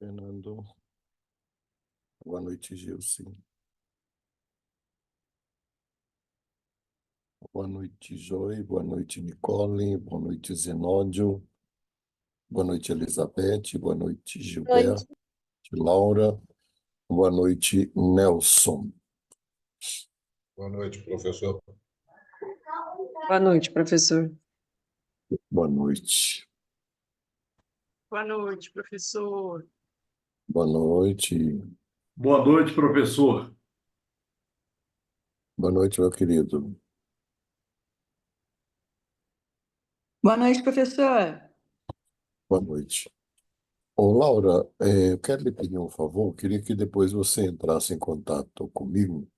Fernando, boa noite, Gilson. Boa noite, Joy. Boa noite, Nicole. Boa noite, Zenódio. Boa noite, Elizabeth. Boa noite, Noite. Gilberto, Laura. Boa noite, Nelson. Boa noite, professor. Boa noite, professor. Boa noite. Boa noite, professor. Boa noite. Boa noite, professor. Boa noite, meu querido. Boa noite, professor. Boa noite. Ô, Laura, eu quero lhe pedir um favor. Eu queria que depois você entrasse em contato comigo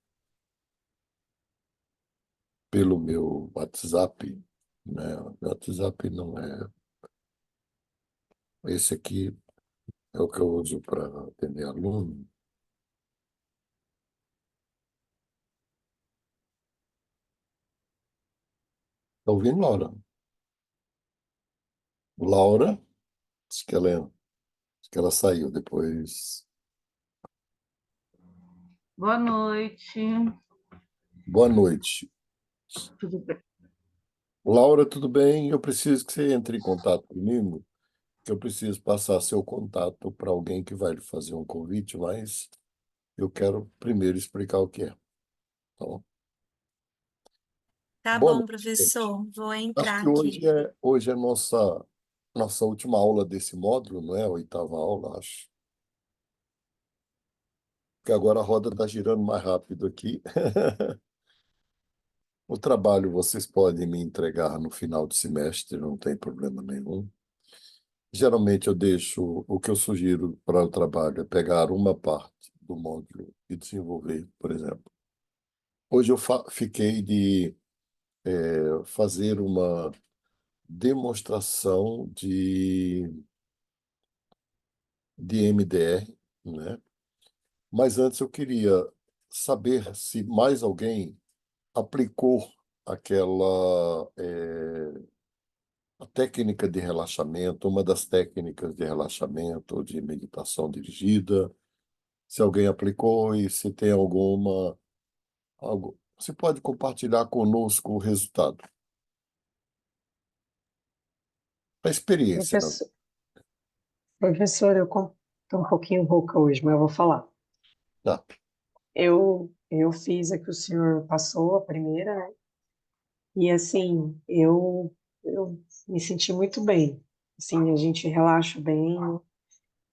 pelo meu WhatsApp, né? Meu WhatsApp não é esse aqui. É o que eu uso para atender aluno. Tá ouvindo, Laura? Laura, diz que ela saiu depois. Boa noite. Boa noite. Tudo bem? Laura, tudo bem? Eu preciso que você entre em contato comigo, que eu preciso passar seu contato para alguém que vai lhe fazer um convite, mas eu quero primeiro explicar o que é. Tá bom? Tá Boa bom, noite, gente. professor. Vou Acho entrar que aqui. hoje é nossa última aula desse módulo, não é? A oitava aula, acho. Porque agora a roda está girando mais rápido aqui. O trabalho vocês podem me entregar no final do semestre, não tem problema nenhum. Geralmente eu deixo, o que eu sugiro para o trabalho é pegar uma parte do módulo e desenvolver, por exemplo. Hoje eu fiquei de fazer uma demonstração de MDR, né? Mas antes eu queria saber se mais alguém aplicou aquela a técnica de relaxamento, uma das técnicas de relaxamento ou de meditação dirigida, se alguém aplicou e se tem algo, você pode compartilhar conosco o resultado. A experiência, não? Professor, eu estou um pouquinho rouca hoje, mas eu vou falar. Tá. Eu fiz a que o senhor passou, a primeira, né? E assim, eu me senti muito bem. Assim, a gente relaxa bem.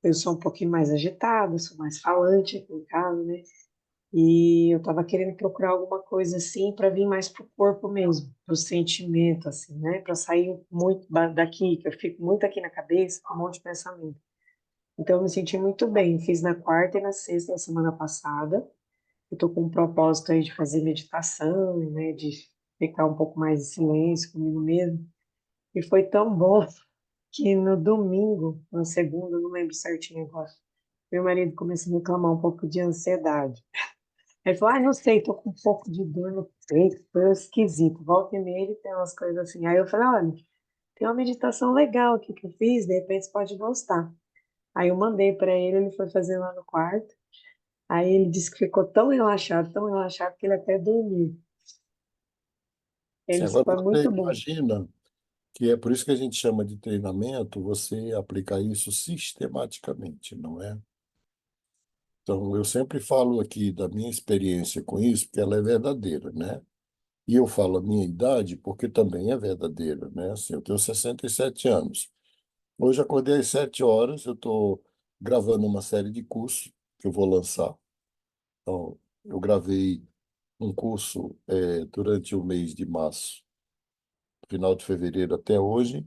Eu sou um pouquinho mais agitada, sou mais falante aqui em casa, né? E eu estava querendo procurar alguma coisa assim para vir mais pro corpo mesmo, pro sentimento, assim, né? Para sair muito daqui, que eu fico muito aqui na cabeça, com um monte de pensamento. Então, eu me senti muito bem. Fiz na quarta e na sexta da semana passada. Eu estou com um propósito aí de fazer meditação, né? De ficar um pouco mais em silêncio comigo mesmo. E foi tão bom que no domingo, na segunda, eu não lembro certinho agora, meu marido começou a reclamar um pouco de ansiedade. Ele falou, não sei, tô com um pouco de dor no peito, foi esquisito. Volta e meia ele tem umas coisas assim. Aí eu falei, olha, tem uma meditação legal aqui que eu fiz, de repente você pode gostar. Aí eu mandei para ele, ele foi fazer lá no quarto. Aí ele disse que ficou tão relaxado que ele até dormiu. Ele Sim, disse que agora foi você muito bom. imagina que é por isso que a gente chama de treinamento, você aplicar isso sistematicamente, não é? Então, eu sempre falo aqui da minha experiência com isso, porque ela é verdadeira, né? E eu falo a minha idade porque também é verdadeira, né? Assim, eu tenho 67 anos. Hoje acordei às 7 horas, eu estou gravando uma série de cursos que eu vou lançar. Então, eu gravei um curso durante o mês de março, final de fevereiro até hoje.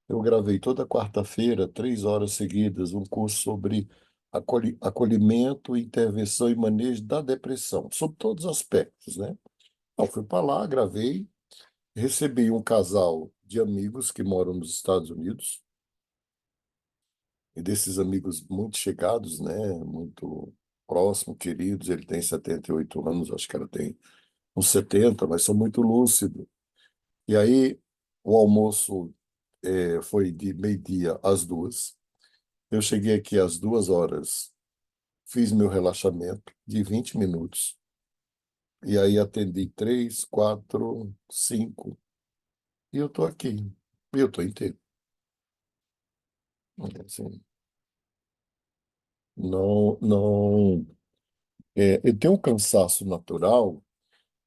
Eu gravei toda quarta-feira, 3 horas seguidas, um curso sobre acolhimento, intervenção e manejo da depressão, sobre todos os aspectos, né? Então, fui para lá, gravei, recebi um casal de amigos que moram nos Estados Unidos, e desses amigos muito chegados, né? Muito próximos, queridos. Ele tem 78 anos, acho que ela tem uns 70, mas são muito lúcidos. E aí, o almoço foi de meio-dia às 2. Eu cheguei aqui às 2 horas, fiz meu relaxamento de 20 minutos, e aí atendi 3, 4, 5, e eu estou aqui. E eu estou inteiro. Assim, não, não, eu tenho um cansaço natural,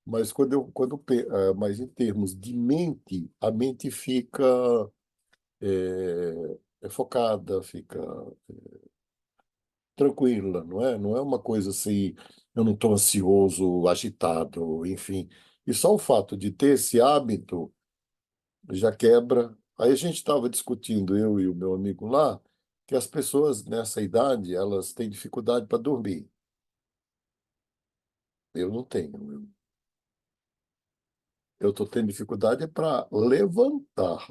mas mas em termos de mente, a mente fica focada, fica tranquila, não é? Não é uma coisa assim, eu não estou ansioso, agitado, enfim. E só o fato de ter esse hábito já quebra. Aí a gente estava discutindo, eu e o meu amigo lá, que as pessoas nessa idade, elas têm dificuldade para dormir. Eu não tenho. Eu estou tendo dificuldade para levantar.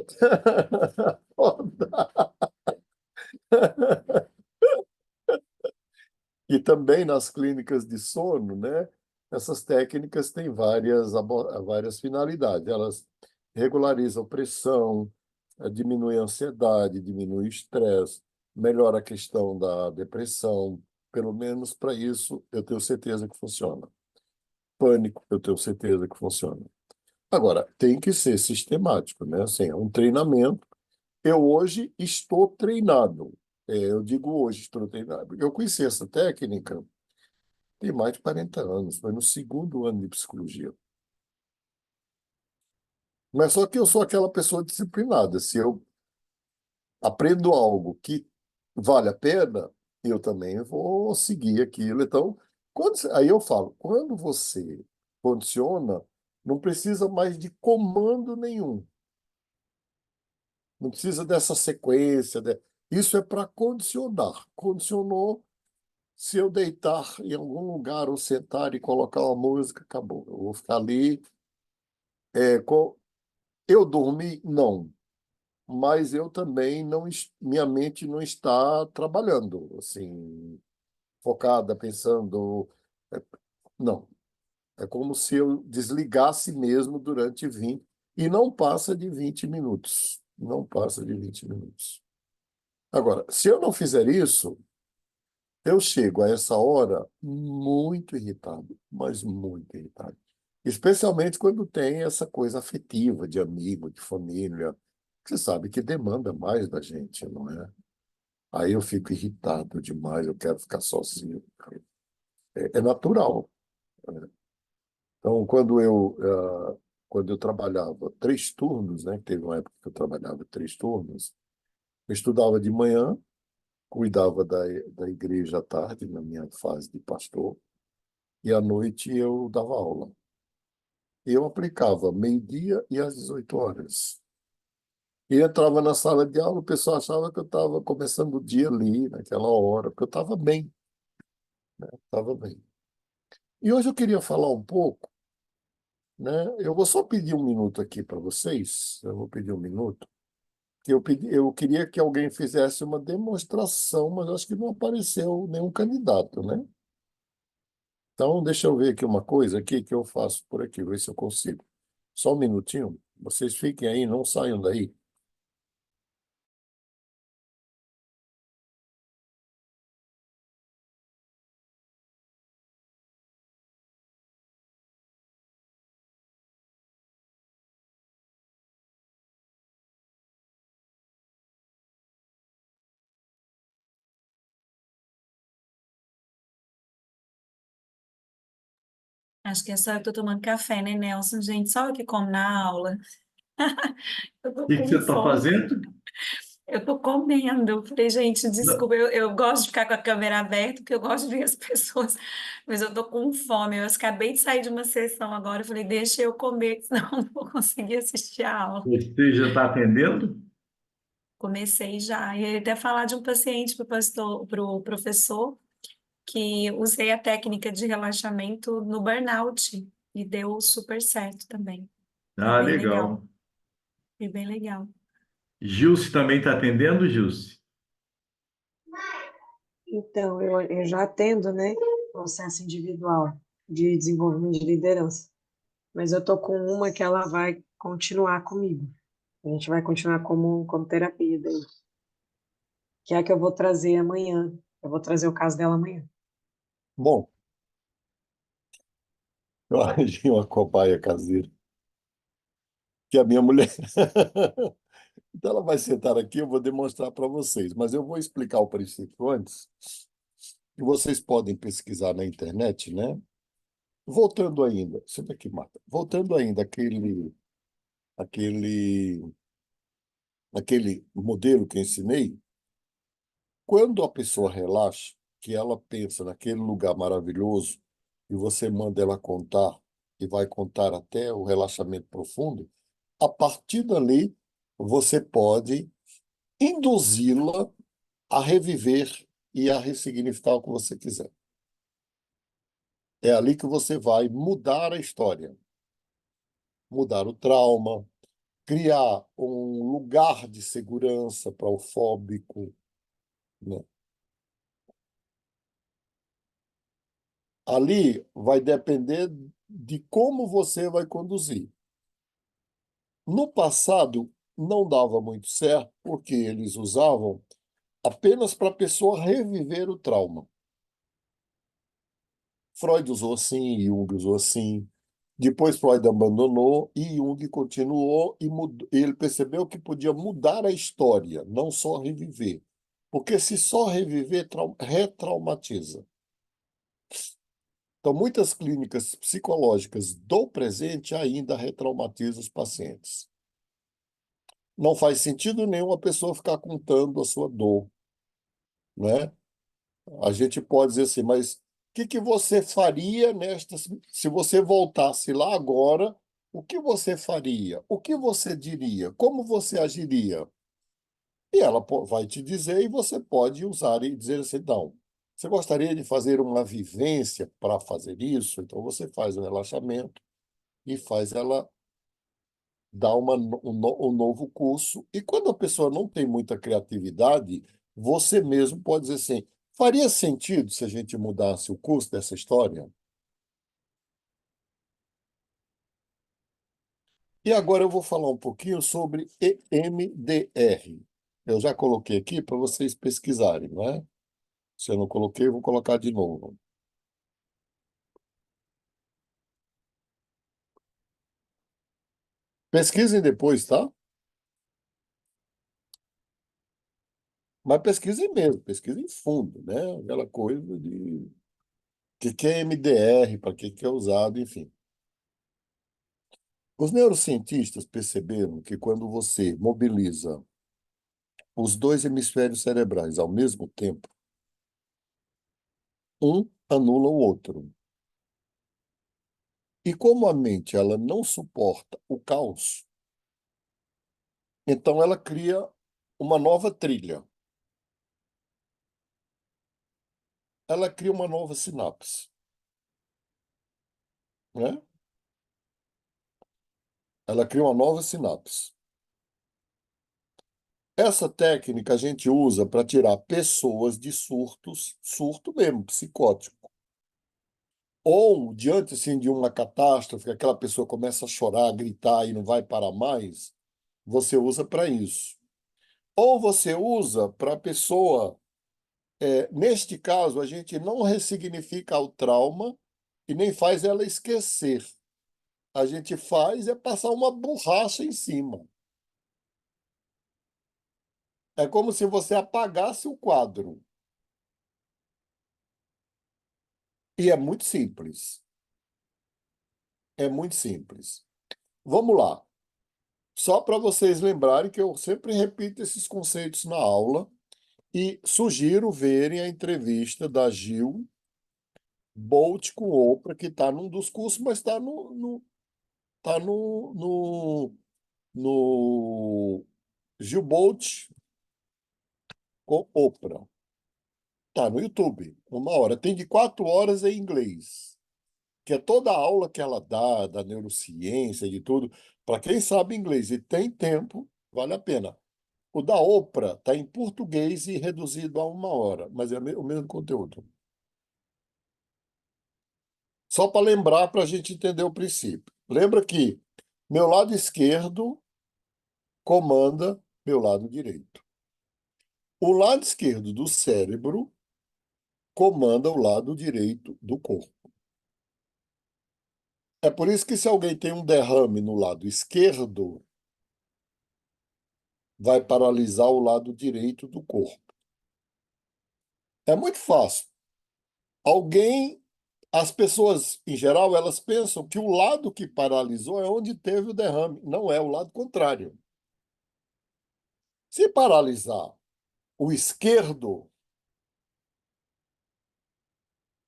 E também nas clínicas de sono, né? Essas técnicas têm várias finalidades. Elas regularizam pressão, diminuem a ansiedade, diminuem o estresse, melhora a questão da depressão. Pelo menos para isso, eu tenho certeza que funciona. Pânico, eu tenho certeza que funciona. Agora, tem que ser sistemático, né? Assim, é um treinamento. Eu hoje estou treinado. Eu digo hoje estou treinado. Eu conheci essa técnica tem mais de 40 anos, foi no segundo ano de psicologia. Mas só que eu sou aquela pessoa disciplinada. Se eu aprendo algo que vale a pena, eu também vou seguir aquilo. Então, aí eu falo, quando você condiciona, não precisa mais de comando nenhum. Não precisa dessa sequência. Isso é para condicionar. Condicionou, se eu deitar em algum lugar ou sentar e colocar uma música, acabou. Eu vou ficar ali. É, eu dormi? Não. Mas eu também não. Minha mente não está trabalhando, assim, focada, pensando. é, Não. É como se eu desligasse mesmo durante 20. E não passa de 20 minutos. Não passa de 20 minutos. Agora, se eu não fizer isso, eu chego a essa hora muito irritado, mas muito irritado. Especialmente quando tem essa coisa afetiva de amigo, de família. Você sabe que demanda mais da gente, não é? Aí eu fico irritado demais, eu quero ficar sozinho. É natural. Então, quando eu trabalhava 3 turnos, né? Teve uma época que eu trabalhava 3 turnos, eu estudava de manhã, cuidava da igreja à tarde, na minha fase de pastor, e à noite eu dava aula. Eu aplicava meio-dia e às 18 horas. E entrava na sala de aula, o pessoal achava que eu estava começando o dia ali, naquela hora, porque eu estava bem, estava bem. E hoje eu queria falar um pouco, né? Eu vou só pedir um minuto aqui para vocês, eu vou pedir um minuto, que eu queria que alguém fizesse uma demonstração, mas acho que não apareceu nenhum candidato, né? Então, deixa eu ver aqui uma coisa aqui que eu faço por aqui, ver se eu consigo. Só um minutinho. Vocês fiquem aí, não saiam daí. Acho que é só eu que tô tomando café, né, Nelson? Gente, só eu que como na aula. Eu tô O que que você com está fome. fazendo? Eu tô comendo. Eu falei, gente, Não. desculpa, eu gosto de ficar com a câmera aberta, porque eu gosto de ver as pessoas, mas eu tô com fome. Eu acabei de sair de uma sessão agora, eu falei, deixa eu comer, senão eu não vou conseguir assistir a aula. Você já está atendendo? Comecei já. E aí até falar de um paciente para o professor, que usei a técnica de relaxamento no burnout e deu super certo também. Foi Ah, bem legal. legal. Foi bem legal. Gilce também está atendendo, Gilce? Então, eu já atendo, né, processo individual de desenvolvimento de liderança, mas eu tô com uma que ela vai continuar comigo. A gente vai continuar como terapia daí. que é a que eu vou trazer amanhã. Eu vou trazer o caso dela amanhã. Bom, eu arranjei uma cobaia caseira, que é a minha mulher. Então ela vai sentar aqui, eu vou demonstrar para vocês, mas eu vou explicar o princípio antes, e vocês podem pesquisar na internet, né? Voltando ainda, senta aqui, Marta. Voltando ainda aquele, aquele modelo que eu ensinei, quando a pessoa relaxa, que ela pensa naquele lugar maravilhoso, e você manda ela contar, e vai contar até o relaxamento profundo, a partir dali, você pode induzi-la a reviver e a ressignificar o que você quiser. É ali que você vai mudar a história, mudar o trauma, criar um lugar de segurança para o fóbico, né? Ali vai depender de como você vai conduzir. No passado, não dava muito certo, porque eles usavam apenas para a pessoa reviver o trauma. Freud usou assim, Jung usou assim. Depois Freud abandonou e Jung continuou e ele percebeu que podia mudar a história, não só reviver. Porque se só reviver, retraumatiza. Então, muitas clínicas psicológicas do presente ainda retraumatizam os pacientes. Não faz sentido nenhum a pessoa ficar contando a sua dor, né? A gente pode dizer assim, mas o que que você faria se você voltasse lá agora, o que você faria? O que você diria? Como você agiria? E ela vai te dizer e você pode usar e dizer assim, não, você gostaria de fazer uma vivência para fazer isso? Então você faz o relaxamento e faz ela dar um novo curso. E quando a pessoa não tem muita criatividade, você mesmo pode dizer assim, faria sentido se a gente mudasse o curso dessa história? E agora eu vou falar um pouquinho sobre EMDR. Eu já coloquei aqui para vocês pesquisarem, não é? Se eu não coloquei, eu vou colocar de novo. Pesquisem depois, tá? Mas pesquisem mesmo, pesquisem fundo, né? Aquela coisa de que é MDR, para que é usado, enfim. Os neurocientistas perceberam que quando você mobiliza os dois hemisférios cerebrais ao mesmo tempo, um anula o outro. E como a mente ela não suporta o caos, então ela cria uma nova trilha. Ela cria uma nova sinapse, né? Ela cria uma nova sinapse. Essa técnica a gente usa para tirar pessoas de surtos, surto mesmo, psicótico. Ou diante assim, de uma catástrofe, que aquela pessoa começa a chorar, a gritar e não vai parar mais, você usa para isso. Ou você usa para a pessoa. Neste caso, a gente não ressignifica o trauma e nem faz ela esquecer. A gente faz é passar uma borracha em cima. É como se você apagasse o quadro. E é muito simples. É muito simples. Vamos lá. Só para vocês lembrarem que eu sempre repito esses conceitos na aula e sugiro verem a entrevista da Gil Bolt com Oprah, que está num dos cursos, mas está tá no Gil Bolt com Oprah. Tá no YouTube, 1 hora. Tem de 4 horas em inglês, que é toda a aula que ela dá, da neurociência e de tudo. Para quem sabe inglês e tem tempo, vale a pena. O da Oprah está em português e reduzido a 1 hora, mas é o mesmo conteúdo. Só para lembrar, para a gente entender o princípio. Lembra que meu lado esquerdo comanda meu lado direito. O lado esquerdo do cérebro comanda o lado direito do corpo. É por isso que se alguém tem um derrame no lado esquerdo, vai paralisar o lado direito do corpo. É muito fácil. As pessoas, em geral, elas pensam que o lado que paralisou é onde teve o derrame. Não é, o lado contrário. Se paralisar o esquerdo,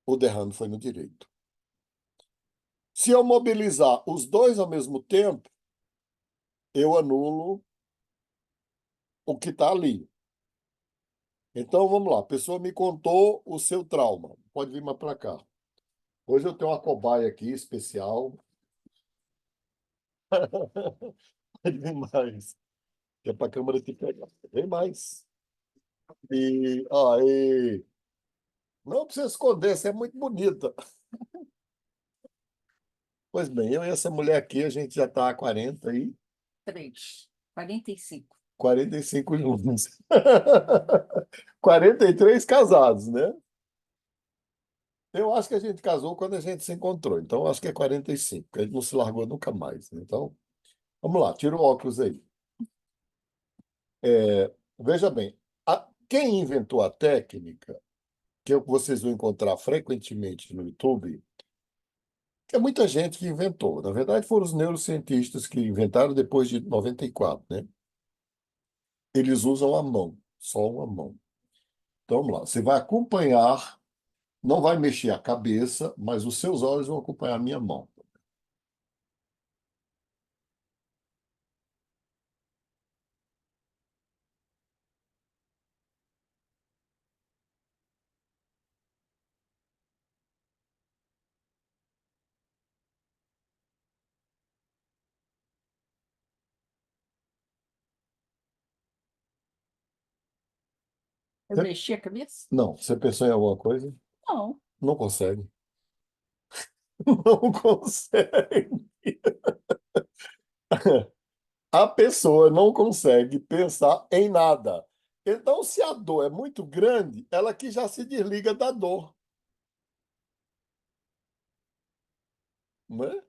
o derrame foi no direito. Se eu mobilizar os dois ao mesmo tempo, eu anulo o que está ali. Então, vamos lá. A pessoa me contou o seu trauma. Pode vir mais para cá. Hoje eu tenho uma cobaia aqui especial. Pode vir mais. Que é para a câmera te pegar. Vem mais. Aí. Não precisa esconder, você é muito bonita. Pois bem, eu e essa mulher aqui, a gente já está há 45. 45 juntos. 43 casados, né? Eu acho que a gente casou quando a gente se encontrou, então acho que é 45, porque a gente não se largou nunca mais, né? Então, vamos lá, tira o óculos aí. Veja bem, quem inventou a técnica, que vocês vão encontrar frequentemente no YouTube, que é muita gente que inventou. Na verdade, foram os neurocientistas que inventaram depois de 94, né? Eles usam a mão, só uma mão. Então, vamos lá, você vai acompanhar, não vai mexer a cabeça, mas os seus olhos vão acompanhar a minha mão. Eu mexi a cabeça? Não, você pensou em alguma coisa? Não. Não consegue. Não consegue. A pessoa não consegue pensar em nada. Então, se a dor é muito grande, ela que já se desliga da dor. Né?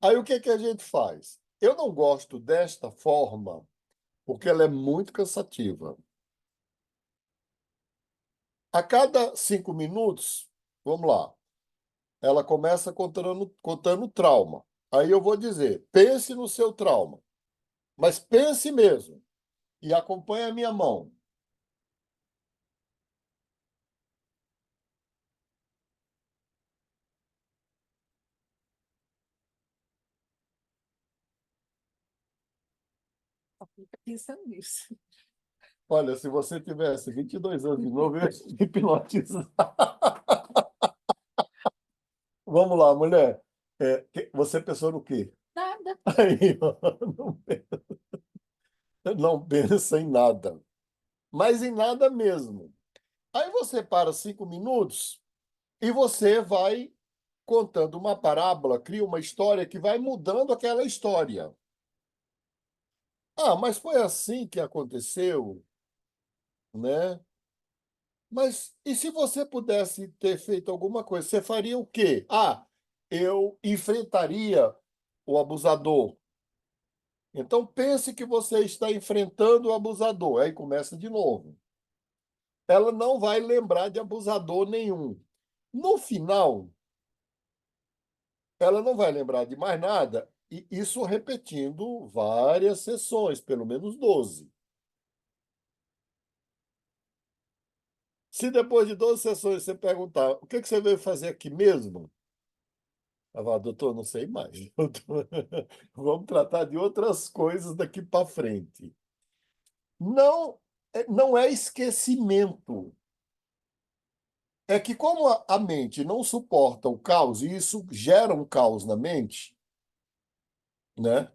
Aí o que que a gente faz? Eu não gosto desta forma porque ela é muito cansativa. A cada 5 minutos, vamos lá, ela começa contando trauma. Aí eu vou dizer, pense no seu trauma, mas pense mesmo e acompanhe a minha mão. Fica pensando nisso. Olha, se você tivesse 22 anos de novo, eu ia te hipnotizar. Vamos lá, mulher. Você pensou no quê? Nada. Aí, ó, não pensa em nada. Mas em nada mesmo. Aí você para 5 minutos e você vai contando uma parábola, cria uma história que vai mudando aquela história. Ah, mas foi assim que aconteceu, né? Mas e se você pudesse ter feito alguma coisa, você faria o quê? Ah, eu enfrentaria o abusador. Então pense que você está enfrentando o abusador. Aí começa de novo. Ela não vai lembrar de abusador nenhum. No final, ela não vai lembrar de mais nada, e isso repetindo várias sessões, pelo menos 12. Se depois de 12 sessões você perguntar o que que você veio fazer aqui mesmo? Ela fala, doutor, não sei mais. Vamos tratar de outras coisas daqui para frente. Não, não é esquecimento. É que como a mente não suporta o caos, e isso gera um caos na mente, né?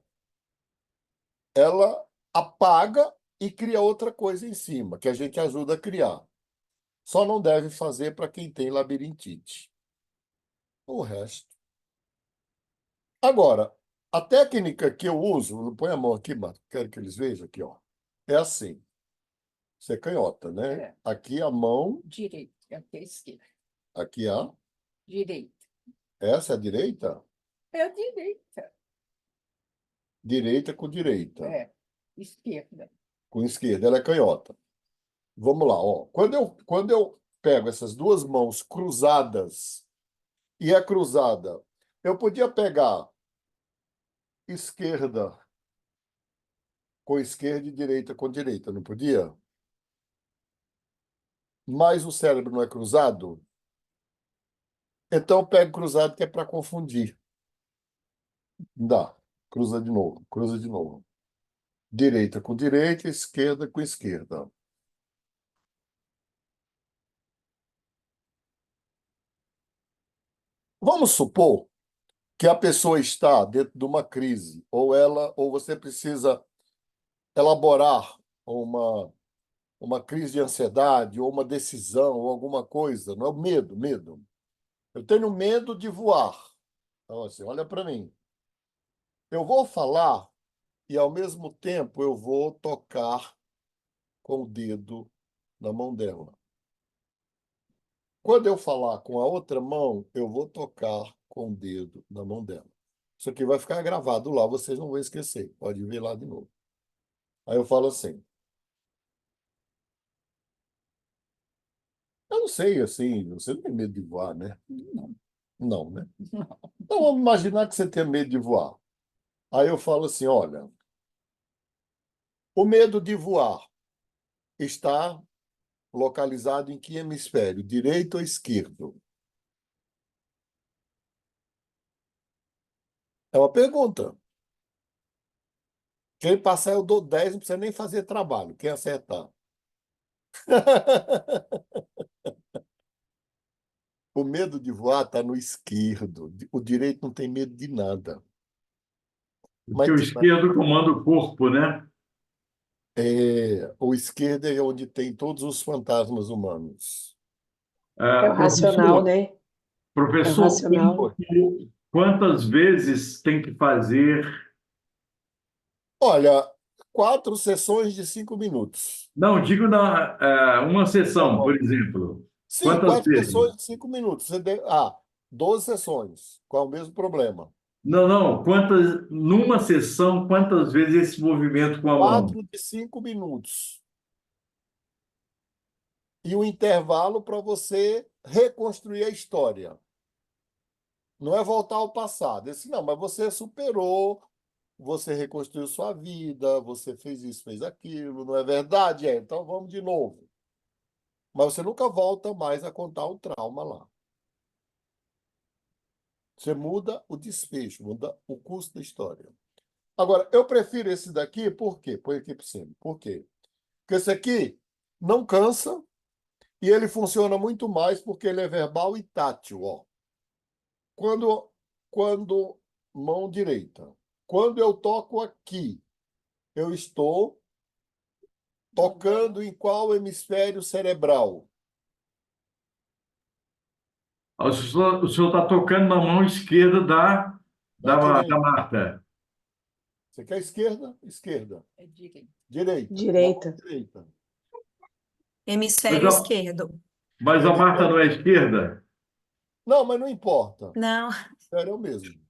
Ela apaga e cria outra coisa em cima, que a gente ajuda a criar. Só não deve fazer para quem tem labirintite. O resto. Agora, a técnica que eu uso, põe a mão aqui, Marco, quero que eles vejam aqui, ó. É assim. Você é canhota, né? É. Aqui a mão, Direita, aqui é esquerda. aqui a... Direita. Essa é a direita? É a direita. Direita com direita. É. Esquerda. Com esquerda, ela é canhota. Vamos lá, ó. Quando eu pego essas duas mãos cruzadas e é cruzada, eu podia pegar esquerda com esquerda e direita com direita, não podia? Mas o cérebro não é cruzado? Então eu pego cruzado que é para confundir. Não dá. Cruza de novo, cruza de novo. Direita com direita, esquerda com esquerda. Vamos supor que a pessoa está dentro de uma crise, ou você precisa elaborar uma crise de ansiedade, ou uma decisão, ou alguma coisa. Não é o medo, medo. Eu tenho medo de voar. Então, assim, olha para mim. Eu vou falar e, ao mesmo tempo, eu vou tocar com o dedo na mão dela. Quando eu falar com a outra mão, eu vou tocar com o dedo na mão dela. Isso aqui vai ficar gravado lá, vocês não vão esquecer. Pode ver lá de novo. Aí eu falo assim. Eu não sei, assim, você não tem medo de voar, né? Não. Não, né? Então vamos imaginar que você tem medo de voar. Aí eu falo assim, olha, o medo de voar está localizado em que hemisfério? Direito ou esquerdo? É uma pergunta. Quem passar eu dou 10, não precisa nem fazer trabalho. Quem acertar? O medo de voar está no esquerdo. O direito não tem medo de nada. Porque Mas o de nada. esquerdo comanda o corpo, né? O esquerdo é onde tem todos os fantasmas humanos. É o racional, Professor, né? É o professor, racional. quantas vezes tem que fazer? Olha, 4 sessões de 5 minutos. Não, digo uma Tá sessão, por bom. exemplo. Sim, Quantas 4 vezes? sessões de 5 minutos. 12 sessões, com o mesmo problema. Não, não. Numa sessão, quantas vezes esse movimento com a mão? 4 de 5 minutos. E o intervalo para você reconstruir a história. Não é voltar ao passado. Esse, não, mas você superou, você reconstruiu sua vida, você fez isso, fez aquilo, não é verdade? Então vamos de novo. Mas você nunca volta mais a contar o trauma lá. Você muda o desfecho, muda o curso da história. Agora, eu prefiro esse daqui, por quê? Põe aqui por cima. Por quê? Porque esse aqui não cansa e ele funciona muito mais porque ele é verbal e tátil. Ó. Quando mão direita. Quando eu toco aqui, eu estou tocando em qual hemisfério cerebral? O senhor está tocando na mão esquerda da, Da da direita. Marta. Você quer esquerda? Esquerda. É direita. Direita. Na mão Direita. direita. Mas Hemisfério a, esquerdo. mas a Marta não é esquerda? Não, mas não importa. Não, Era o mesmo.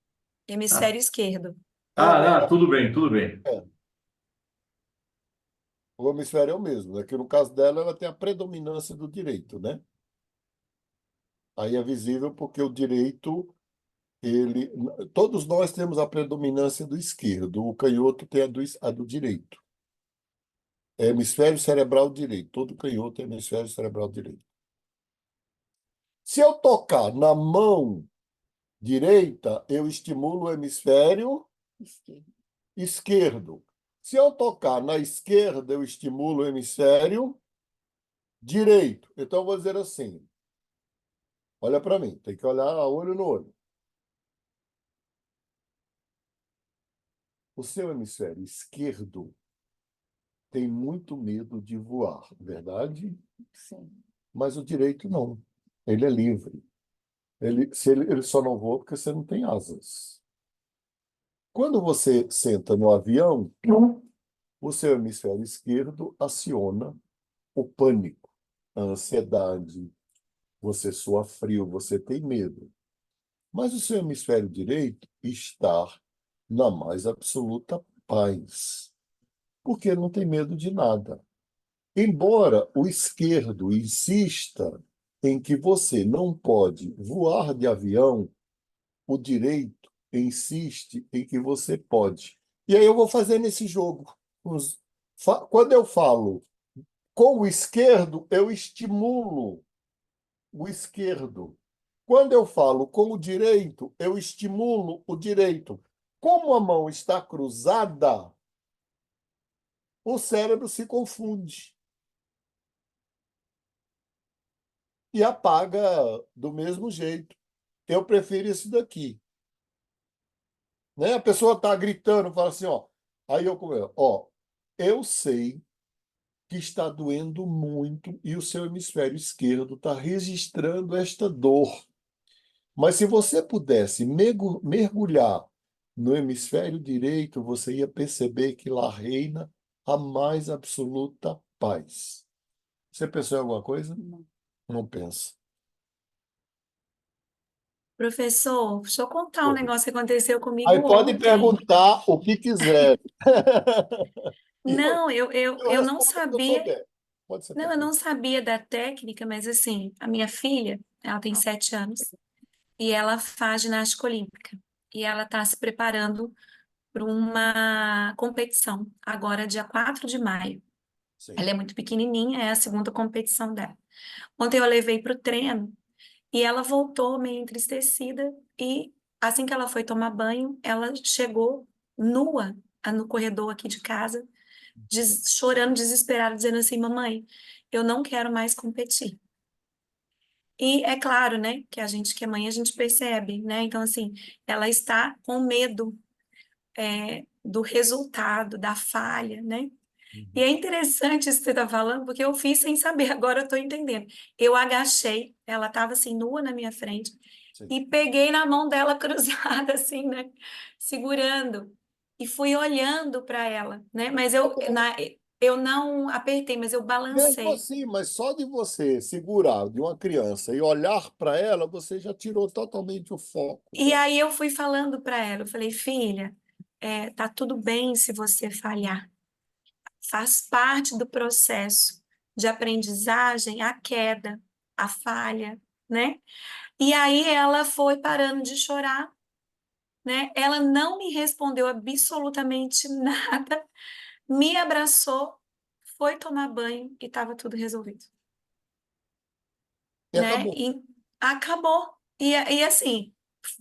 hemisfério esquerdo. Tudo bem, tudo bem. O hemisfério é o mesmo. Aqui no caso dela, ela tem a predominância do direito, né? Aí é visível porque o direito, ele, todos nós temos a predominância do esquerdo. O canhoto tem a do direito. É hemisfério cerebral direito. Todo canhoto é hemisfério cerebral direito. Se eu tocar na mão direita, eu estimulo o hemisfério Esquerda. esquerdo. Se eu tocar na esquerda, eu estimulo o hemisfério direito. Então, eu vou dizer assim. Olha para mim, tem que olhar olho no olho. O seu hemisfério esquerdo tem muito medo de voar, verdade? Sim. Mas o direito não. Ele é livre. Ele só não voa porque você não tem asas. Quando você senta no avião, o seu hemisfério esquerdo aciona o pânico, a ansiedade, você sua frio, você tem medo. Mas o seu hemisfério direito está na mais absoluta paz, porque não tem medo de nada. Embora o esquerdo insista em que você não pode voar de avião, o direito insiste em que você pode. E aí eu vou fazer nesse jogo. Quando eu falo com o esquerdo, eu estimulo o esquerdo. Quando eu falo com o direito, eu estimulo o direito. Como a mão está cruzada, o cérebro se confunde e apaga do mesmo jeito. Eu prefiro isso daqui. Né? A pessoa está gritando, fala assim, ó. Aí eu começo, ó, eu sei que está doendo muito e o seu hemisfério esquerdo está registrando esta dor. Mas se você pudesse mergulhar no hemisfério direito, você ia perceber que lá reina a mais absoluta paz. Você pensou em alguma coisa? Não pensa. Professor, deixa eu contar um negócio que aconteceu comigo Aí pode ontem. perguntar o que quiser. E Não, eu eu não respondo o que eu sabia, souber. Pode ser não, eu tranquilo. não sabia da técnica, mas assim, a minha filha, ela tem 7 anos e ela faz ginástica olímpica. E ela está se preparando para uma competição, agora dia 4 de maio. Sim. Ela é muito pequenininha, é a segunda competição dela. Ontem eu a levei para o treino e ela voltou meio entristecida e assim que ela foi tomar banho, ela chegou nua no corredor aqui de casa, chorando, desesperada, dizendo assim, mamãe, eu não quero mais competir. E é claro, né, que a gente que é mãe, a gente percebe, né? Então, assim, ela está com medo do resultado, da falha, né? E é interessante isso que você está falando, porque eu fiz sem saber, agora eu estou entendendo. Eu agachei, ela estava assim, nua na minha frente, Sim. e peguei na mão dela cruzada, assim, né? Segurando. E fui olhando para ela, né? Mas eu não apertei, mas eu Mesmo balancei. assim, mas só de você segurar de uma criança e olhar para ela, você já tirou totalmente o foco E dela. aí eu fui falando para ela, eu falei, filha, tá tudo bem se você falhar. Faz parte do processo de aprendizagem a queda, a falha, né? E aí ela foi parando de chorar, né? Ela não me respondeu absolutamente nada, me abraçou, foi tomar banho e estava tudo resolvido, E né? acabou. E acabou. E assim,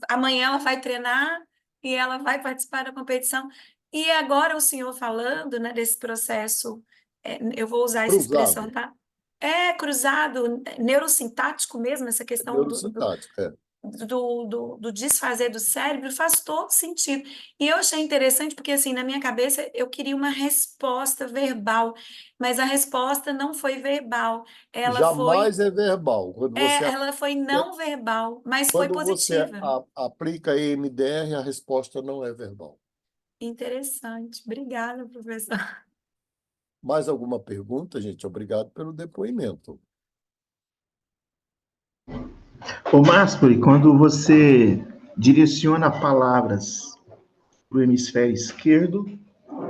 amanhã ela vai treinar e ela vai participar da competição. E agora o senhor falando, né, desse processo, eu vou usar essa expressão, Cruzado. tá? É cruzado, neurosintático mesmo, essa É questão neurosintático. É. do desfazer do cérebro faz todo sentido. E eu achei interessante porque, assim, na minha cabeça eu queria uma resposta verbal, mas a resposta não foi verbal, ela foi, Jamais é verbal. ela foi não verbal, mas foi Quando você positiva. aplica EMDR, a resposta não é verbal. Interessante. Obrigada, professor. Mais alguma pergunta, gente? Obrigado pelo depoimento. Ô, Mastro, quando você direciona palavras para o hemisfério esquerdo,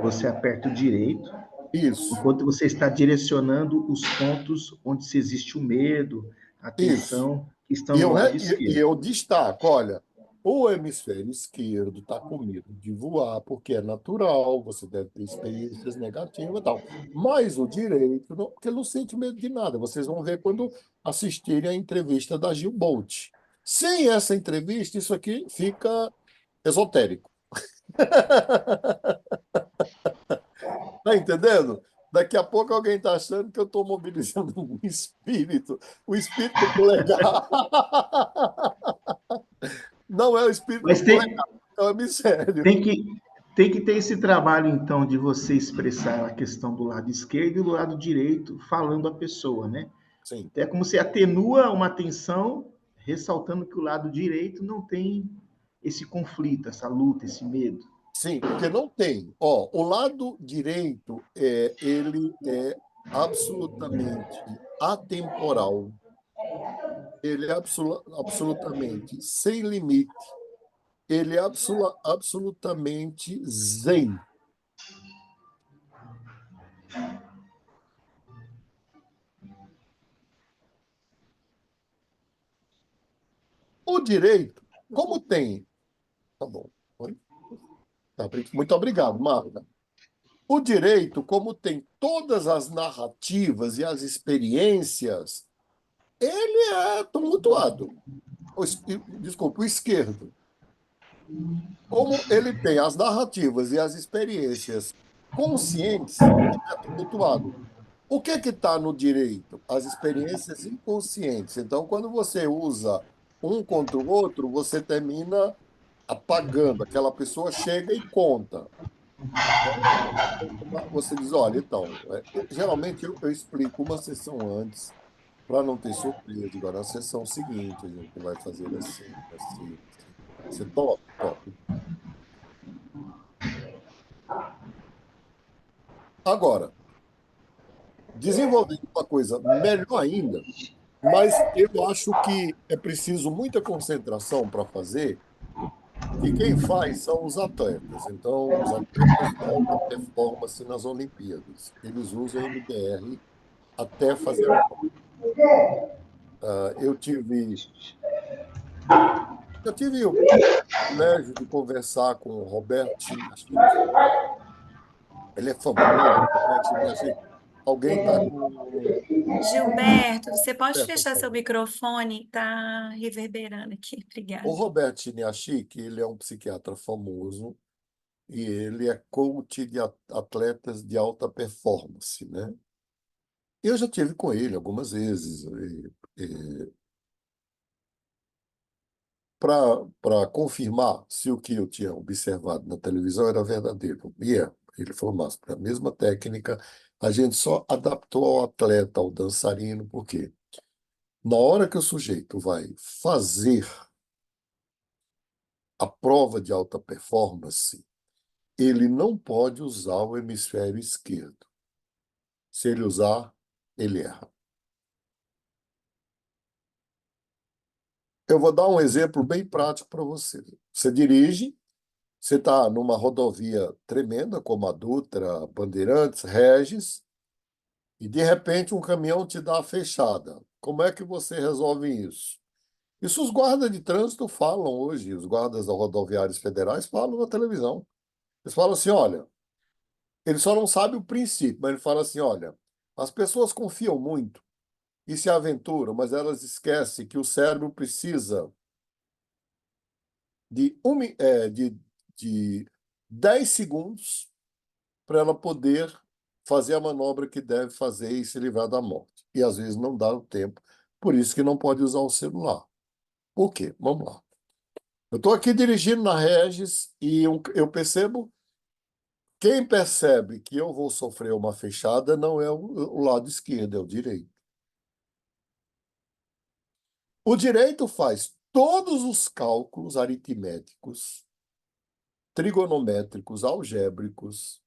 você aperta o direito, Isso, enquanto você está direcionando os pontos onde se existe o medo, a isso. tensão, que estão E no eu, lado e esquerdo. eu destaco, olha, o hemisfério esquerdo está com medo de voar, porque é natural, você deve ter experiências negativas e tal. Mas o direito, não, porque ele não sente medo de nada. Vocês vão ver quando assistirem a entrevista da Gil Bolt. Sem essa entrevista, isso aqui fica esotérico. Tá entendendo? Daqui a pouco alguém está achando que eu estou mobilizando um espírito, o espírito do polegar. Não é o espírito do Mas polegar, é o hemisfério. tem que, tem que ter esse trabalho, então, de você expressar a questão do lado esquerdo e do lado direito, falando a pessoa, né? Sim, É como se atenua uma tensão, ressaltando que o lado direito não tem esse conflito, essa luta, esse medo. sim, porque não tem. Ó, o lado direito, ele é absolutamente atemporal, ele é absolutamente sem limite, ele é absolutamente zen. O direito, como tem... Tá bom. Oi? Tá, muito obrigado, Marta. O direito, como tem todas as narrativas e as experiências, ele é tumultuado. Desculpa, o esquerdo. Como ele tem as narrativas e as experiências conscientes, ele é tumultuado. O que está no direito? As experiências inconscientes. Então, quando você usa um contra o outro, você termina apagando. Aquela pessoa chega e conta. Você diz, olha, então, geralmente eu explico uma sessão antes para não ter surpresa. Agora, na sessão seguinte, a gente vai fazer assim, assim, assim. Você topa? Top. Agora, desenvolvendo uma coisa melhor ainda, mas eu acho que é preciso muita concentração para fazer, que quem faz são os atletas. Então, os atletas de alta performance nas Olimpíadas. Eles usam MDR até fazer a prova. Eu tive o privilégio de conversar com o Roberto Chiniachique. Ele é famoso, Roberto Chiniachique. Alguém está com... Gilberto, você pode Roberto, fechar por seu favor. microfone? Tá reverberando aqui. O Obrigada. Roberto Chiniachique, ele é um psiquiatra famoso e ele é coach de atletas de alta performance, né? Eu já tive com ele algumas vezes. Para confirmar se o que eu tinha observado na televisão era verdadeiro. E é. Ele falou, mas para a mesma técnica, a gente só adaptou ao atleta, ao dançarino, por quê? Na hora que o sujeito vai fazer a prova de alta performance, ele não pode usar o hemisfério esquerdo. Se ele usar, ele erra. Eu vou dar um exemplo bem prático para você. Você dirige, você está numa rodovia tremenda, como a Dutra, Bandeirantes, Regis, e de repente um caminhão te dá a fechada. Como é que você resolve isso? Isso os guardas de trânsito falam hoje, os guardas rodoviários federais falam na televisão. Eles falam assim, olha, ele só não sabe o princípio, mas ele fala assim, olha, as pessoas confiam muito e se aventuram, mas elas esquecem que o cérebro precisa de 10 segundos para ela poder fazer a manobra que deve fazer e se livrar da morte. E às vezes não dá o tempo, por isso que não pode usar o celular. Por quê? Vamos lá. Eu estou aqui dirigindo na Regis e eu percebo, quem percebe que eu vou sofrer uma fechada não é o lado esquerdo, é o direito. O direito faz todos os cálculos aritméticos, trigonométricos, algébricos,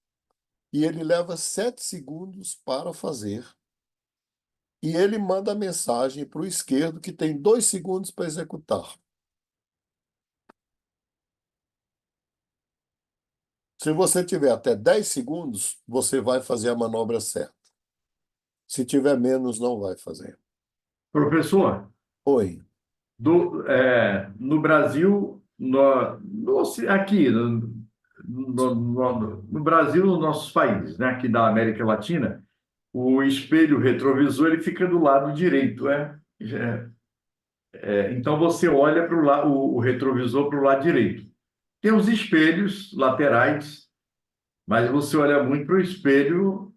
e ele leva 7 segundos para fazer. E ele manda a mensagem para o esquerdo, que tem 2 segundos para executar. Se você tiver até 10 segundos, você vai fazer a manobra certa. Se tiver menos, não vai fazer. Professor, Oi. no Brasil, aqui, no Brasil, nos nossos países, né, aqui da América Latina, o espelho retrovisor ele fica do lado direito, então você olha para o retrovisor para o lado direito. Tem os espelhos laterais, mas você olha muito para o espelho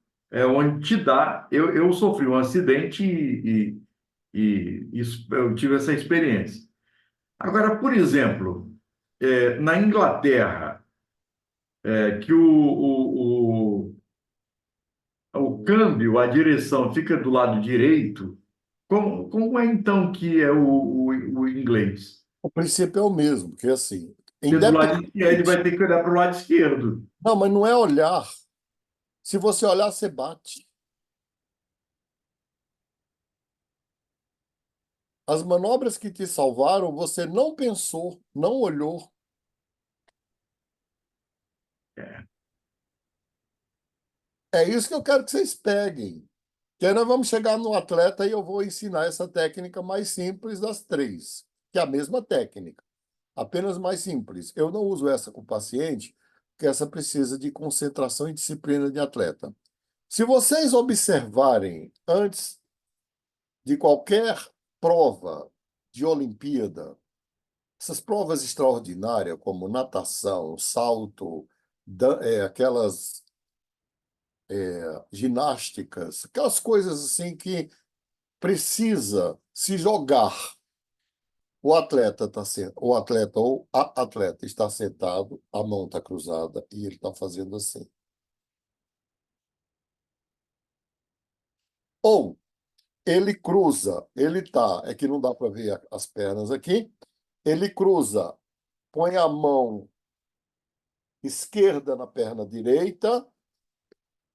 onde te dá. Eu sofri um acidente e isso, eu tive essa experiência. Agora, por exemplo, na Inglaterra, que o câmbio, a direção fica do lado direito, como é então que é o inglês? O princípio é o mesmo, porque assim, Porque do lado esquerdo ele independente... vai ter que olhar para o lado esquerdo. Não, mas não é olhar. Se você olhar, você bate. As manobras que te salvaram, você não pensou, não olhou. É isso que eu quero que vocês peguem. Que aí nós vamos chegar no atleta e eu vou ensinar essa técnica mais simples das três, que é a mesma técnica, apenas mais simples. Eu não uso essa com o paciente, porque essa precisa de concentração e disciplina de atleta. Se vocês observarem antes de qualquer prova de Olimpíada, essas provas extraordinárias, como natação, salto, aquelas ginásticas, aquelas coisas assim que precisa se jogar. O atleta ou a atleta está sentado, a mão está cruzada e ele está fazendo assim. Ou ele cruza, é que não dá para ver as pernas aqui, ele cruza, põe a mão esquerda na perna direita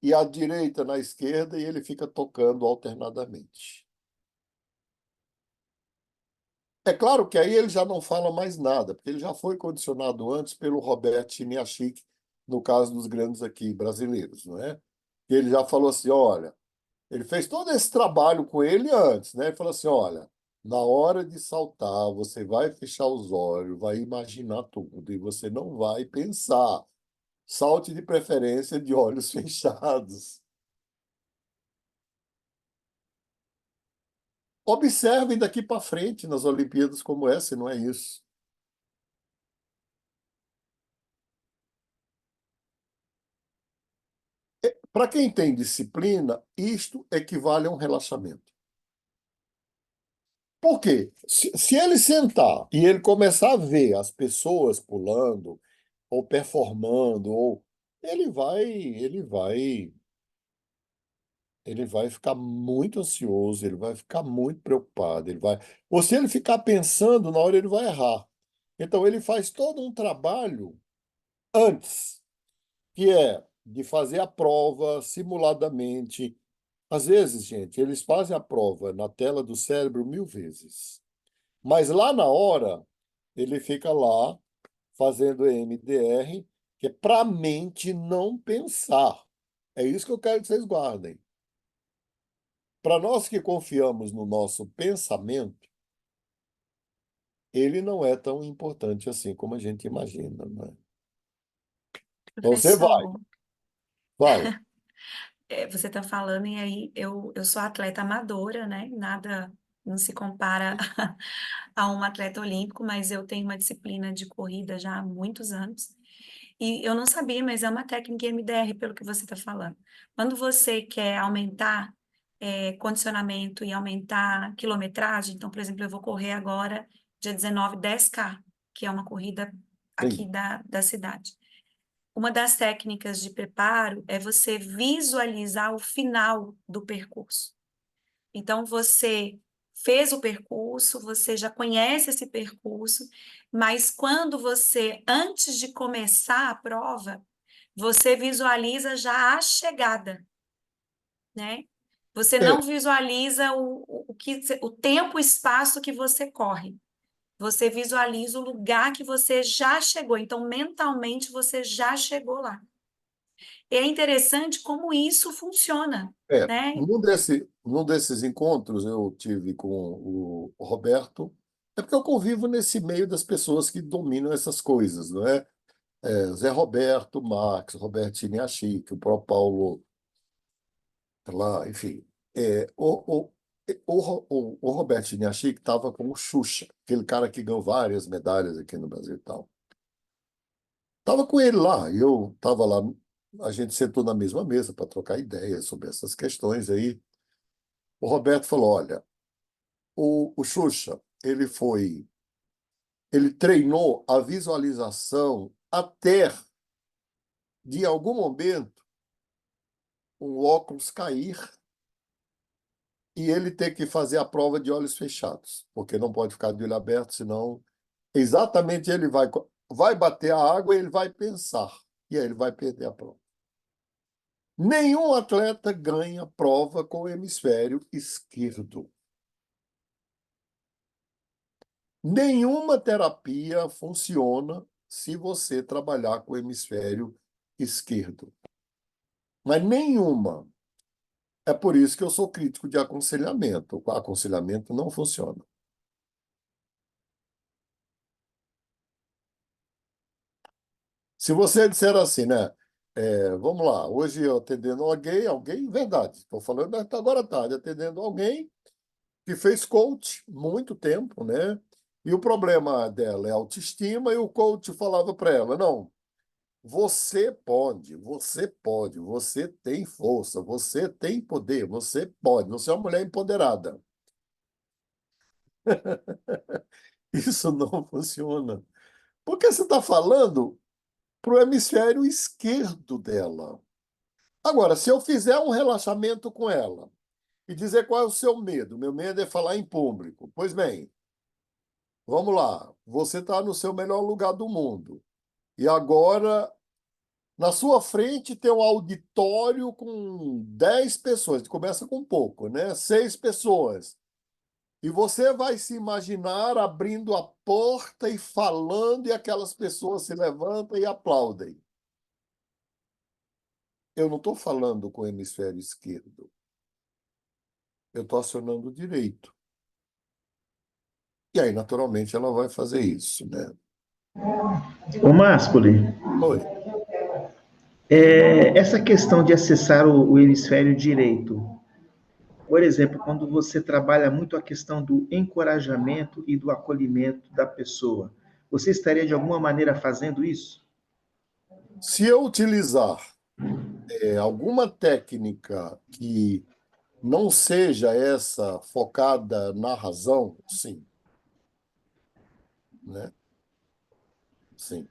e a direita na esquerda e ele fica tocando alternadamente. É claro que aí ele já não fala mais nada, porque ele já foi condicionado antes pelo Robert Chiniachik, no caso dos grandes aqui brasileiros, não é? E ele já falou assim, olha, ele fez todo esse trabalho com ele antes, né? Ele falou assim, olha, na hora de saltar, você vai fechar os olhos, vai imaginar tudo e você não vai pensar. Salte de preferência de olhos fechados. Observem daqui para frente nas Olimpíadas como essa, não é isso. Para quem tem disciplina, isto equivale a um relaxamento. Por quê? Se ele sentar e ele começar a ver as pessoas pulando, ou performando, ou ele vai ficar muito ansioso, ele vai ficar muito preocupado, ou se ele ficar pensando, na hora ele vai errar. Então ele faz todo um trabalho antes, que é de fazer a prova simuladamente. Às vezes, gente, eles fazem a prova na tela do cérebro 1000 vezes. Mas lá na hora, ele fica lá fazendo EMDR, que é para a mente não pensar. É isso que eu quero que vocês guardem. Para nós que confiamos no nosso pensamento, ele não é tão importante assim como a gente imagina, né? Então você Professor, vai. você está falando, e aí eu sou atleta amadora, né? Nada não se compara a um atleta olímpico, mas eu tenho uma disciplina de corrida já há muitos anos. E eu não sabia, mas é uma técnica MDR, pelo que você está falando. Quando você quer aumentar condicionamento e aumentar quilometragem, então, por exemplo, eu vou correr agora, dia 19, 10K, que é uma corrida aqui Sim. da cidade. Uma das técnicas de preparo é você visualizar o final do percurso. Então, você fez o percurso, você já conhece esse percurso, mas quando você, antes de começar a prova, você visualiza já a chegada, né? Você É, não visualiza o tempo e espaço que você corre. Você visualiza o lugar que você já chegou. Então, mentalmente, você já chegou lá. É interessante como isso funciona, né? num desses encontros eu tive com o Roberto, é porque eu convivo nesse meio das pessoas que dominam essas coisas, não é? Zé Roberto, Marx, Roberto Chiniachik, o próprio Paulo, lá, enfim. O Roberto Chiniachik estava com o Xuxa, aquele cara que ganhou várias medalhas aqui no Brasil e tal. Estava com ele lá, e eu estava lá, a gente sentou na mesma mesa para trocar ideias sobre essas questões aí. O Roberto falou: olha, o Xuxa, ele treinou a visualização até, de algum momento, o óculos cair e ele ter que fazer a prova de olhos fechados, porque não pode ficar de olho aberto, senão exatamente ele vai bater a água e ele vai pensar, e aí ele vai perder a prova. Nenhum atleta ganha prova com o hemisfério esquerdo. Nenhuma terapia funciona se você trabalhar com o hemisfério esquerdo. Mas nenhuma. É por isso que eu sou crítico de aconselhamento. O aconselhamento não funciona. Se você disser assim, né? Vamos lá, hoje eu atendendo alguém, verdade, estou falando até agora à tarde, atendendo alguém que fez coach muito tempo, né? E o problema dela é autoestima, e o coach falava para ela: não, você tem força, você tem poder, você pode, você é uma mulher empoderada. Isso não funciona. Porque você está falando para o hemisfério esquerdo dela. Agora, se eu fizer um relaxamento com ela e dizer qual é o seu medo, meu medo é falar em público. Pois bem, vamos lá. Você está no seu melhor lugar do mundo. E agora, na sua frente, tem um auditório com 10 pessoas. Começa com pouco, né? 6 pessoas. E você vai se imaginar abrindo a porta e falando, e aquelas pessoas se levantam e aplaudem. Eu não estou falando com o hemisfério esquerdo. Eu estou acionando o direito. E aí, naturalmente, ela vai fazer isso, né? Ô, Másculi, Oi. essa questão de acessar o hemisfério direito, por exemplo, quando você trabalha muito a questão do encorajamento e do acolhimento da pessoa, você estaria de alguma maneira fazendo isso? Se eu utilizar alguma técnica que não seja essa focada na razão, sim, né? Sim.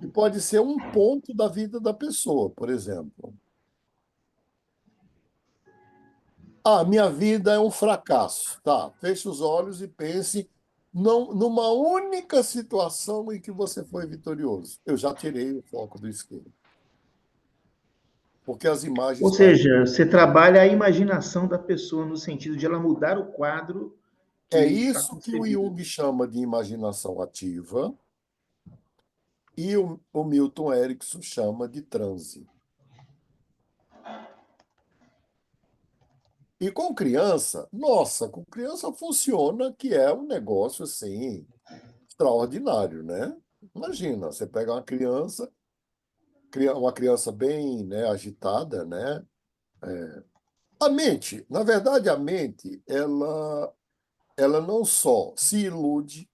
E pode ser um ponto da vida da pessoa, por exemplo. Ah, minha vida é um fracasso. Tá, feche os olhos e pense numa única situação em que você foi vitorioso. Eu já tirei o foco do esquerdo. Porque as Ou imagens caem. seja, você trabalha a imaginação da pessoa no sentido de ela mudar o quadro É que está isso que o concebido. Jung chama de imaginação ativa e o Milton Erickson chama de transe. E com criança, nossa, com criança funciona que é um negócio assim extraordinário, né? Imagina, você pega uma criança bem, né, agitada, né? A mente, na verdade, a mente, ela não só se ilude,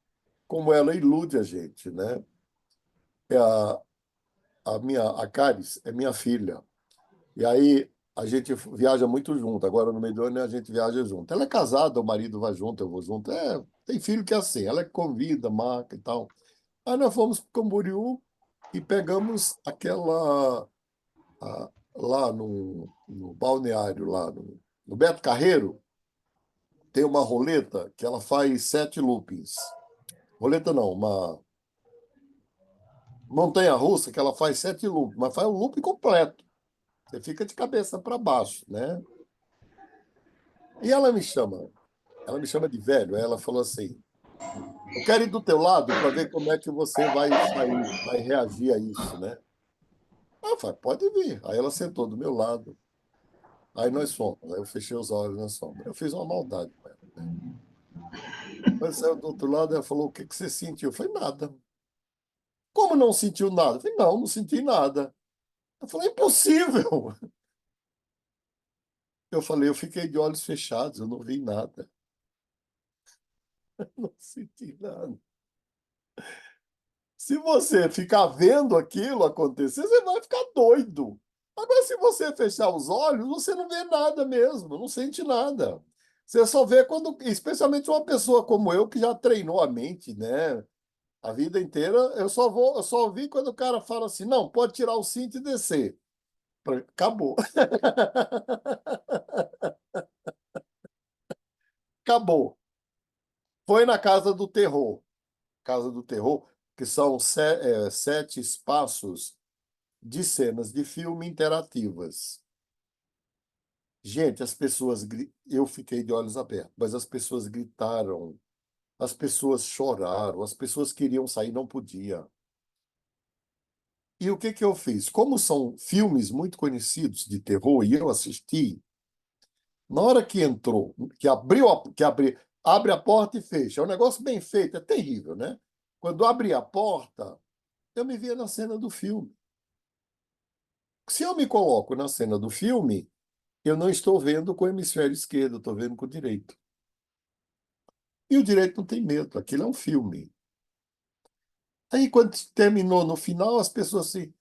como ela ilude a gente, né? É a Caris é minha filha. E aí a gente viaja muito junto. Agora no meio do ano a gente viaja junto. Ela é casada, o marido vai junto, eu vou junto. Tem filho que é assim, ela é que convida, marca e tal. Aí nós fomos para Camboriú e pegamos lá no balneário, lá no Beto Carreiro, tem uma roleta que ela faz 7 loopings. Roleta não, uma montanha-russa que ela faz 7 loopings, mas faz um loop completo. Você fica de cabeça para baixo, né? E ela me chama de velho. Aí ela falou assim: eu quero ir do teu lado para ver como é que você vai sair, vai reagir a isso, né? Aí eu falei: pode vir. Aí ela sentou do meu lado. Aí nós fomos. Aí eu fechei os olhos na sombra. Eu fiz uma maldade com ela, né? Mas saiu do outro lado, ela falou: o que que você sentiu? Eu falei: nada. Como não sentiu nada? Eu falei: não, não senti nada. Eu falei: impossível. Eu falei: eu fiquei de olhos fechados, eu não vi nada. Não senti nada. Se você ficar vendo aquilo acontecer, você vai ficar doido. Agora, se você fechar os olhos, você não vê nada mesmo, não sente nada. Você só vê quando, especialmente uma pessoa como eu, que já treinou a mente, né? A vida inteira, eu só vi quando o cara fala assim: não, pode tirar o cinto e descer. Acabou. Acabou. Foi na Casa do Terror. Casa do Terror, que são 7 espaços de cenas de filme interativas. Gente, eu fiquei de olhos abertos, mas as pessoas gritaram, as pessoas choraram, as pessoas queriam sair, não podia. E o que que eu fiz? Como são filmes muito conhecidos de terror e eu assisti, na hora que entrou, que abriu, abre a porta e fecha, é um negócio bem feito, é terrível, né? Quando abri a porta, eu me via na cena do filme. Se eu me coloco na cena do filme, eu não estou vendo com o hemisfério esquerdo, eu estou vendo com o direito. E o direito não tem medo, aquilo é um filme. Aí, quando terminou no final, as pessoas assim,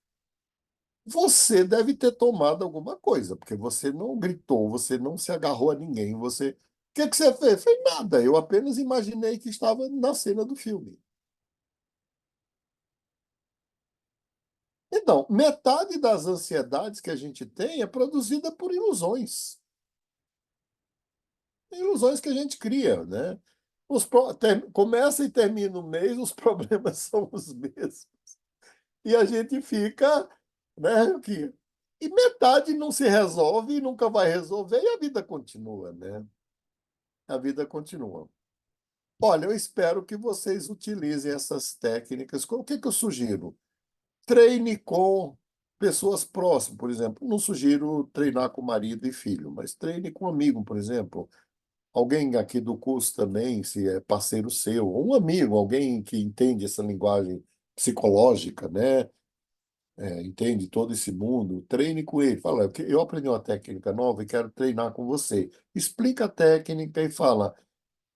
você deve ter tomado alguma coisa, porque você não gritou, você não se agarrou a ninguém, você... O que que você fez? Fez nada, eu apenas imaginei que estava na cena do filme. Então, metade das ansiedades que a gente tem é produzida por ilusões. Ilusões que a gente cria, né? Começa e termina o mês, os problemas são os mesmos. E a gente fica, né, aqui. E metade não se resolve e nunca vai resolver, e a vida continua, né? A vida continua. Olha, eu espero que vocês utilizem essas técnicas. O que que eu sugiro? Treine com pessoas próximas, por exemplo. Não sugiro treinar com marido e filho, mas treine com um amigo, por exemplo. Alguém aqui do curso também, se é parceiro seu, ou um amigo, alguém que entende essa linguagem psicológica, né? Entende todo esse mundo, treine com ele. Fala, eu aprendi uma técnica nova e quero treinar com você. Explica a técnica e fala.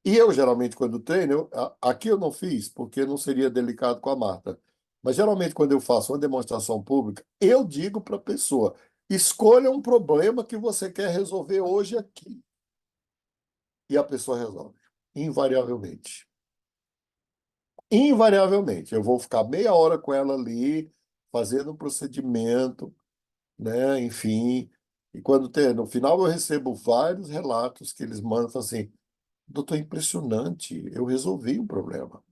E eu, geralmente, quando treino, aqui eu não fiz, porque não seria delicado com a Marta. Mas, geralmente, quando eu faço uma demonstração pública, eu digo para a pessoa, escolha um problema que você quer resolver hoje aqui. E a pessoa resolve, invariavelmente. Invariavelmente. Eu vou ficar meia hora com ela ali, fazendo um procedimento, né? Enfim. E quando no final eu recebo vários relatos que eles mandam falam assim, doutor, é impressionante, eu resolvi o problema.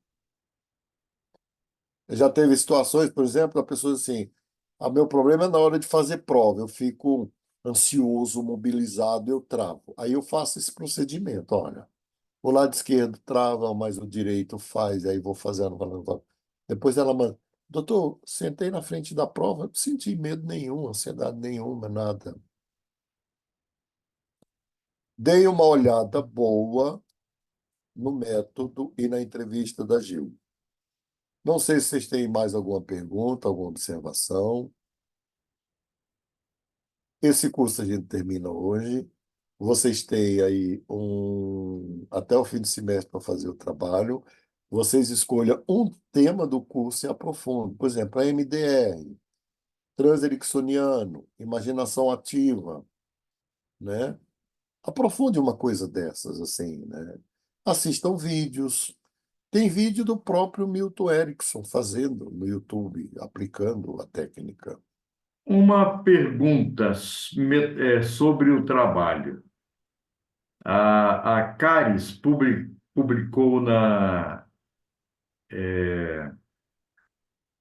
Já teve situações, por exemplo, da pessoa assim, meu problema é na hora de fazer prova, eu fico ansioso, mobilizado, eu travo. Aí eu faço esse procedimento, olha. O lado esquerdo trava, mas o direito faz, aí vou fazendo, fazendo. Depois ela manda, doutor, sentei na frente da prova, não senti medo nenhum, ansiedade nenhuma, nada. Dei uma olhada boa no método e na entrevista da Gil. Não sei se vocês têm mais alguma pergunta, alguma observação. Esse curso a gente termina hoje. Vocês têm aí até o fim do semestre para fazer o trabalho. Vocês escolham um tema do curso e aprofundem. Por exemplo, a MDR, transericksoniano, imaginação ativa, né? Aprofunde uma coisa dessas, assim, né? Assistam vídeos. Tem vídeo do próprio Milton Erickson fazendo no YouTube, aplicando a técnica. Uma pergunta sobre o trabalho. A Caris publicou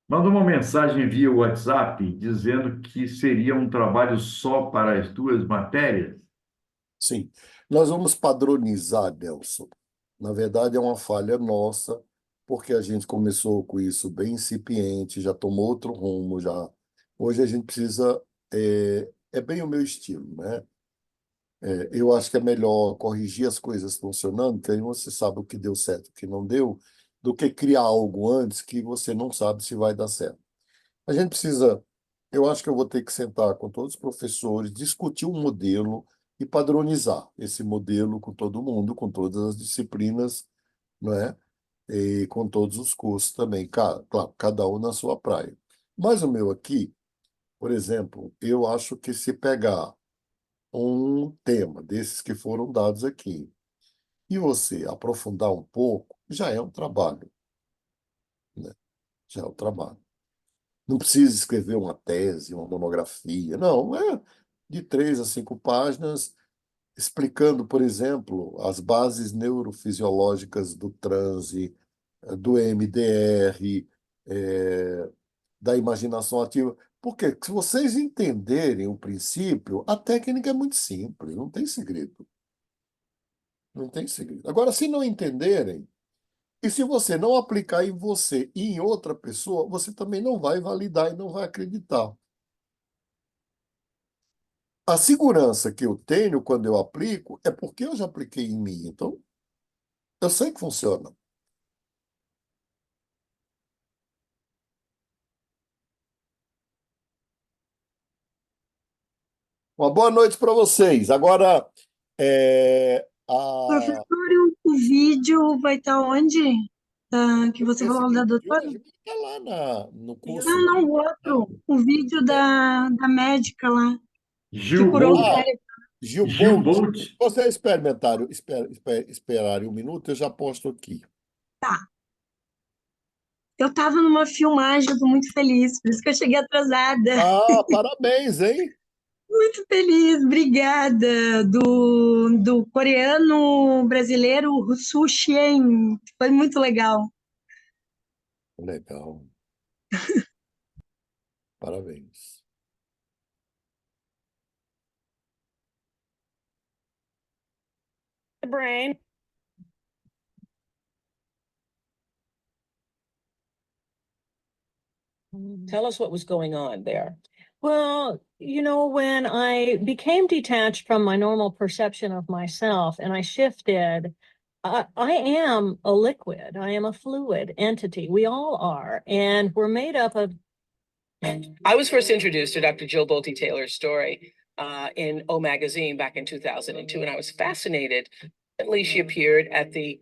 mandou uma mensagem via WhatsApp dizendo que seria um trabalho só para as duas matérias. Sim, nós vamos padronizar, Nelson. Na verdade, é uma falha nossa, porque a gente começou com isso bem incipiente, já tomou outro rumo, já. Hoje a gente precisa. É bem o meu estilo, né? Eu acho que é melhor corrigir as coisas funcionando, que aí você sabe o que deu certo e o que não deu, do que criar algo antes que você não sabe se vai dar certo. A gente precisa, eu acho que eu vou ter que sentar com todos os professores, discutir um modelo e padronizar esse modelo com todo mundo, com todas as disciplinas, não é? E com todos os cursos também, claro, cada um na sua praia. Mas o meu aqui, por exemplo, eu acho que se pegar um tema desses que foram dados aqui e você aprofundar um pouco, já é um trabalho, né? Já é um trabalho. Não precisa escrever uma tese, uma monografia, não, é de 3 a 5 páginas, explicando, por exemplo, as bases neurofisiológicas do transe, do MDR, da imaginação ativa. Porque se vocês entenderem o princípio, a técnica é muito simples, não tem segredo. Não tem segredo. Agora, se não entenderem, e se você não aplicar em você e em outra pessoa, você também não vai validar e não vai acreditar. A segurança que eu tenho quando eu aplico é porque eu já apliquei em mim. Então, eu sei que funciona. Uma boa noite para vocês. Agora, Professor, o vídeo vai estar onde? Que você esse falou da vídeo de doutora? hoje está lá no curso. Não, o outro. O vídeo da médica lá, que Gil curou o Bolt. cérebro. Gil Gil Bolt. Bolt. Se vocês esperarem um minuto, eu já posto aqui. Eu estava numa filmagem, eu tô muito feliz, por isso que eu cheguei atrasada. Ah, parabéns, hein? Muito feliz, obrigada. Do coreano brasileiro Su Shen. Foi muito legal. Legal. Parabéns. Brain. Tell us what was going on there. Well, when I became detached from my normal perception of myself and I shifted, I am a liquid. I am a fluid entity. We all are. And we're made up of. I was first introduced to Dr. Jill Bolte Taylor's story in O Magazine back in 2002, and I was fascinated. Recently, she appeared at the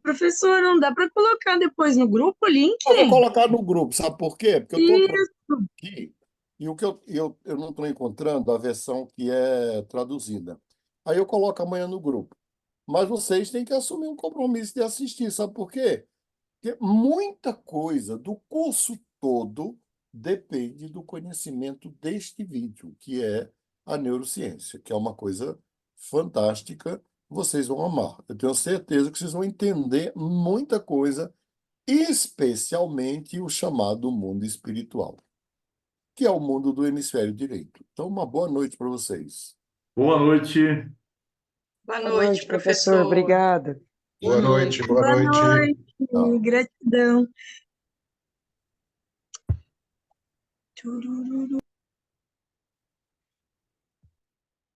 Professor, não dá para colocar depois no grupo o link? Eu vou colocar no grupo, sabe por quê? Porque eu estou Isso. aqui e o que eu não estou encontrando a versão que é traduzida. Aí eu coloco amanhã no grupo. Mas vocês têm que assumir um compromisso de assistir, sabe por quê? Porque muita coisa do curso todo depende do conhecimento deste vídeo, que é a neurociência, que é uma coisa fantástica. Vocês vão amar. Eu tenho certeza que vocês vão entender muita coisa, especialmente o chamado mundo espiritual, que é o mundo do hemisfério direito. Então, uma boa noite para vocês. Boa noite. Boa Boa noite, noite, professor. Obrigada. Boa noite, boa Boa noite. noite. Tá. Gratidão. Turururu.